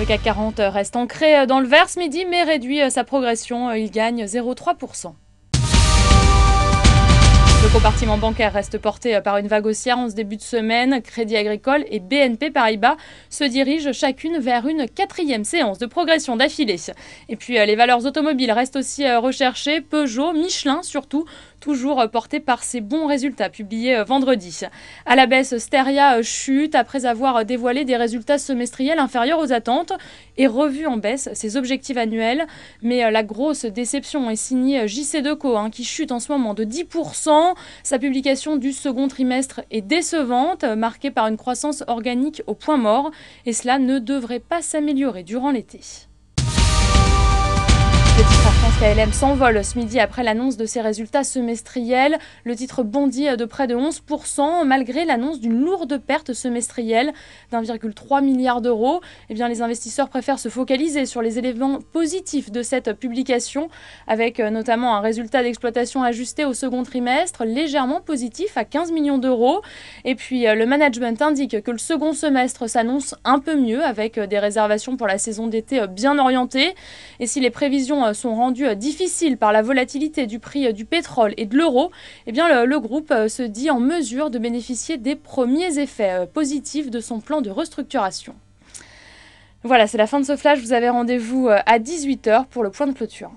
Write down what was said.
Le CAC 40 reste ancré dans le vert ce midi, mais réduit sa progression. Il gagne 0,3%. Le compartiment bancaire reste porté par une vague haussière en ce début de semaine. Crédit Agricole et BNP Paribas se dirigent chacune vers une 4e séance de progression d'affilée. Et puis les valeurs automobiles restent aussi recherchées. Peugeot, Michelin surtout, toujours porté par ses bons résultats publiés vendredi. À la baisse, Steria chute après avoir dévoilé des résultats semestriels inférieurs aux attentes et revu en baisse ses objectifs annuels. Mais la grosse déception est signée JC Decaux qui chute en ce moment de 10%. Sa publication du second trimestre est décevante, marquée par une croissance organique au point mort, et cela ne devrait pas s'améliorer durant l'été. Le titre Air France KLM s'envole ce midi après l'annonce de ses résultats semestriels. Le titre bondit de près de 11% malgré l'annonce d'une lourde perte semestrielle d'1,3 milliard d'euros. Eh bien, les investisseurs préfèrent se focaliser sur les éléments positifs de cette publication, avec notamment un résultat d'exploitation ajusté au second trimestre légèrement positif à 15 millions d'euros. Et puis, le management indique que le second semestre s'annonce un peu mieux avec des réservations pour la saison d'été bien orientées. Et si les prévisions sont rendues difficiles par la volatilité du prix du pétrole et de l'euro, eh bien le groupe se dit en mesure de bénéficier des premiers effets positifs de son plan de restructuration. Voilà, c'est la fin de ce flash. Vous avez rendez-vous à 18h pour le point de clôture.